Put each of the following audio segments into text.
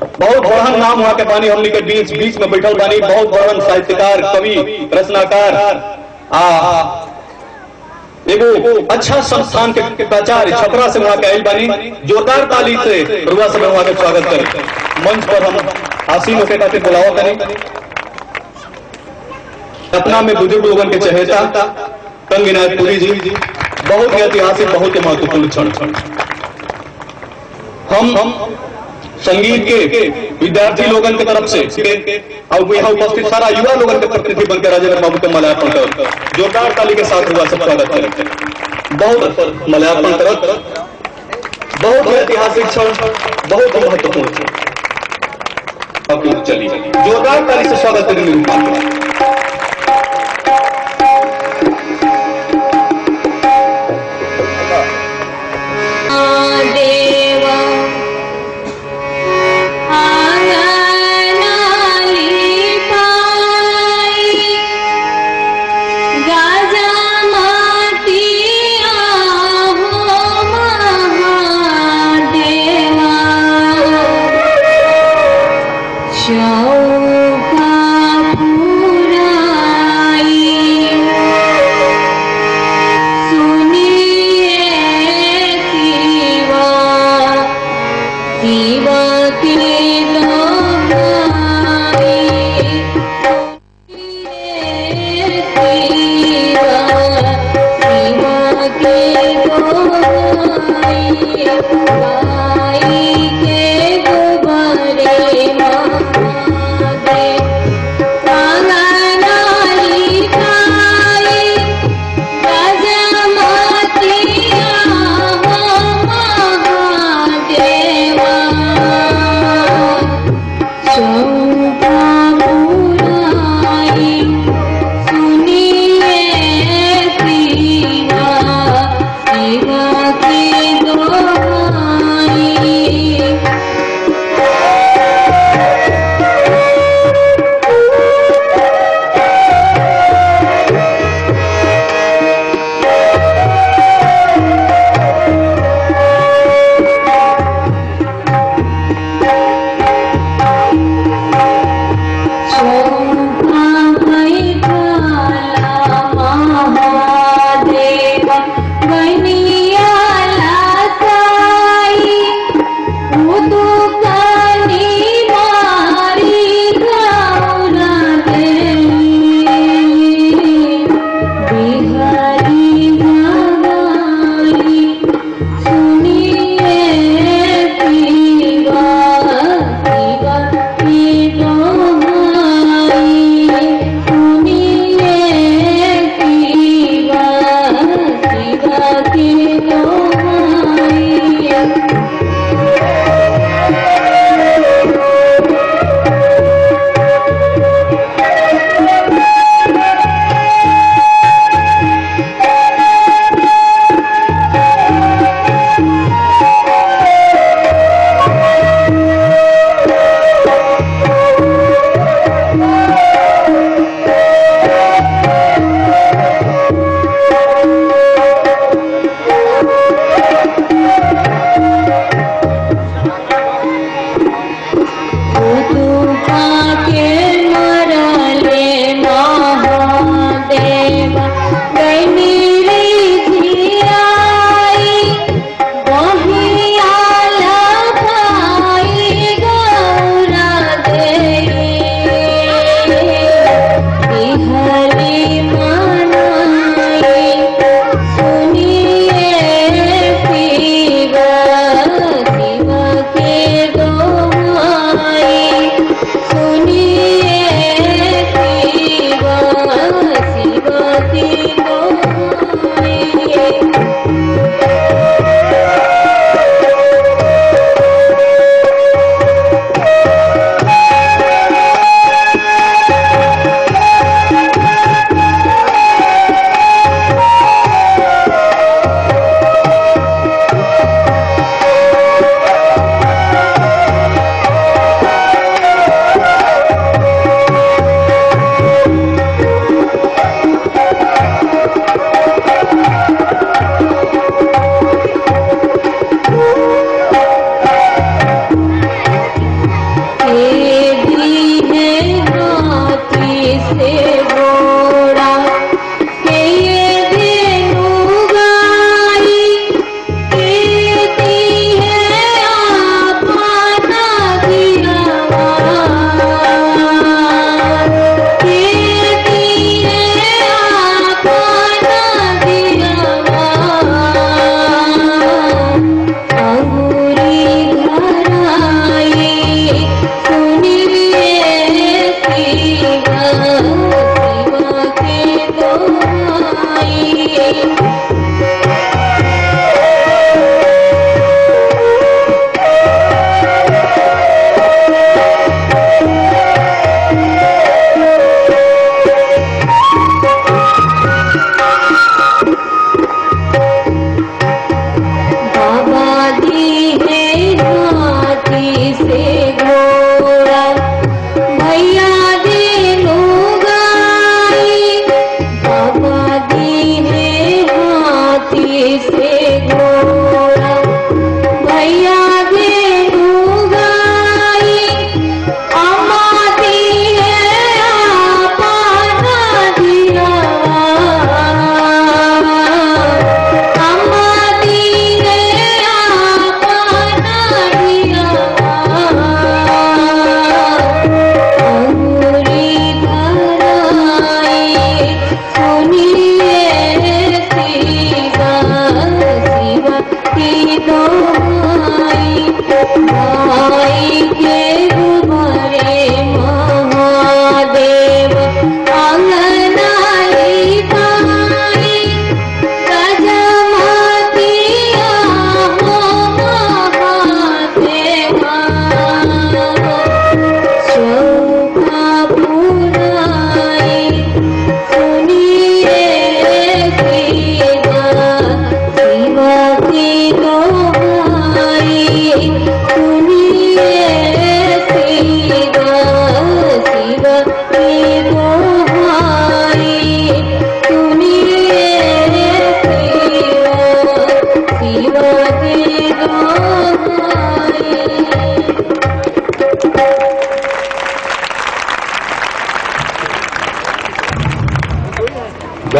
बहुत बड़हन नाम वहाँ के बानी, हमनी के बीच बीच में बैठल बानी, बहुत बड़हन साहित्यकार, कवि, रचनाकार, एगो अच्छा संस्थान के प्राचार्य छपरा से वहाँ के आयल बानी। जोरदार ताली से रुआ से वहाँ के स्वागत करें। मंच पर हम आसीन होके खातिर बुलावा करें। सपना में बुजुर्ग लोगों के चहेता कंग विनायक पुरी जी, बहुत ही ऐतिहासिक, बहुत ही महत्वपूर्ण क्षण। हम संगीत के विद्यार्थी लोगन के तरफ से और यहाँ उपस्थित सारा युवा लोगन के प्रतिनिधि बनकर राजेंद्र बाबू को मल्यार्पण कर जोरदार ताली के साथ हुआ सब स्वागत करें। बहुत मल्यार्पण करत, बहुत ही ऐतिहासिक क्षण, बहुत ही महत्वपूर्ण क्षण। चलिए जोरदार ताली से स्वागत करेंगे।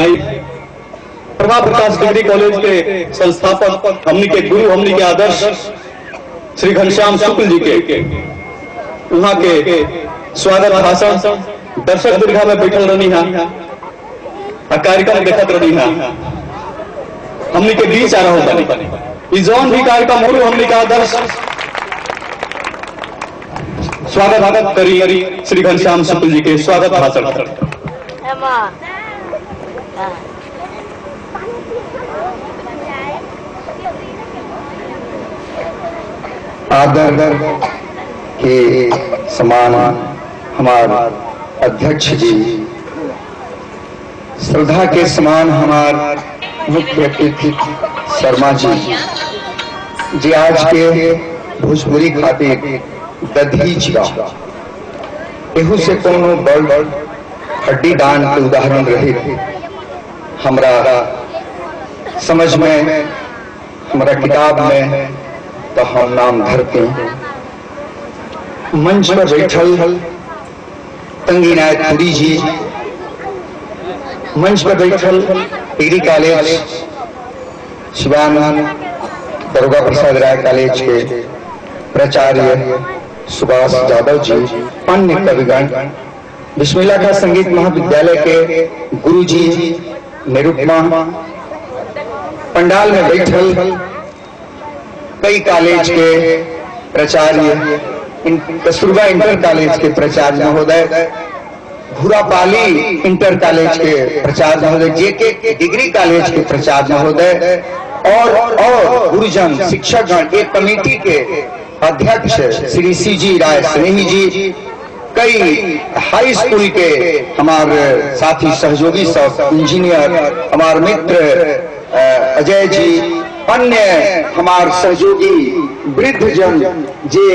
भाई प्रभा प्रकाश डिग्री कॉलेज के संस्थापक, हमनी के गुरु, हमनी के आदर्श श्री घनश्याम शुक्ल जी के वहां के स्वागत भाषण दर्शक दीर्घा में बैठल रही कार्यक्रम देखत रही हमनी के बीच आ रहा बनी जौन भी कार्यक्रम हो हमनी का आदर्श स्वागत करी श्री घनश्याम शुक्ल जी के स्वागत भाषण। आदर के समान हमारे अध्यक्ष जी, श्रद्धा के समान हमारे मुख्य अतिथि शर्मा जी आज के भोजपुरी खातिर दधीच बा एहू से कोनो बड़ हड्डी दान के उदाहरण रहे हमरा समझ में, हमारा किताब में तो हम नाम धरते हैं। मंच पर बैठल तंगी नायकपुरी जी, मंच पर बैठल डिग्री कॉलेज शिवानंद दरोगा प्रसाद राय कॉलेज के प्राचार्य सुभाष यादव जी, अन्य कविगण, बिस्मिल्लाह का संगीत महाविद्यालय के गुरुजी निरुपमा, पंडाल में बैठल कई कॉलेज के प्राचार्य, कस्तूरबा इंटर कॉलेज के प्राचार्य महोदय, घुरापाली इंटर कॉलेज के प्राचार्य महोदय, जेके डिग्री कॉलेज के प्राचार्य महोदय और गुरुजन शिक्षकगण, एक कमेटी के अध्यक्ष श्री सीजी राय स्नेही जी, कई हाई स्कूल के हमारे साथी सहयोगी सब, इंजीनियर हमारे मित्र अजय जी, अन्य हमारे सहयोगी वृद्ध जन जे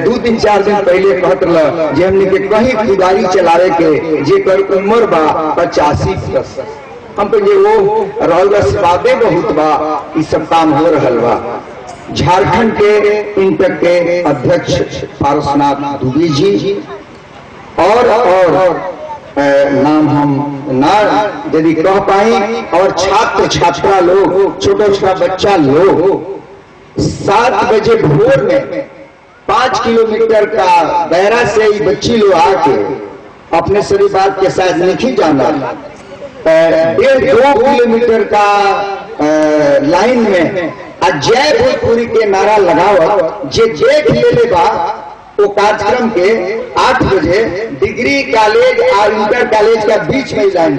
2-3-4 दिन पहले कहत रहा जे हमने के कहीं खुदारी चलावे के जेकर उम्र बा 85+, हम पे वो रहल बा बातें बहुत बा, ई सब काम हो रहल बा। झारखंड के इंटर के अध्यक्ष पारसनाथ दुबे जी और नाम हम ना यदि कह पाए, और छात्र छात्रा लोग, छोटा छोटा बच्चा लोग 7 बजे भोर में 5 किलोमीटर का दायरा से ही बच्ची लोग आके अपने सभी बात के साथ नहीं जाना, 1.5-2 किलोमीटर का लाइन में जय भोजपुरी के नारा लगाओ, जे देख ले बा वो कार्यक्रम के 8 बजे डिग्री कॉलेज और इंटर कॉलेज का बीच में लाइन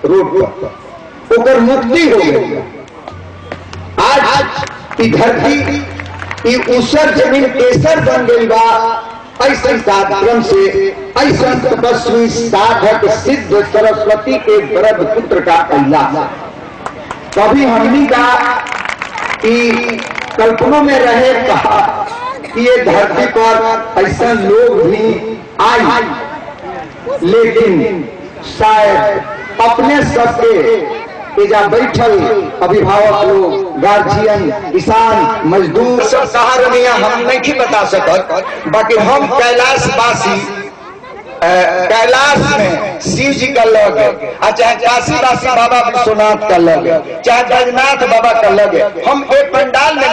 रोड पर ओकर मुक्ति हो गई। आज की धरती ऊसर जमीन केसर बन गई बा, ऐसे कार्यक्रम से ऐसा तपस्वी साधक सिद्ध सरस्वती के वरद पुत्र का अल्लाह कभी हमनी का कल्पना में रहे कहा कि ये धरती पर ऐसा लोग भी आए, लेकिन शायद अपने सबके जा बैठल अभिभावक लोग, गार्जियन, किसान, मजदूर सब कहानियां हम नहीं बता सकत, बाकी हम कैलाशवासी कैलाश में शिव जी का लग, चाहे काशीवासी बाबा विश्वनाथ का लग, चाहे बैजनाथ बाबा का लग, हम एक पंडाल में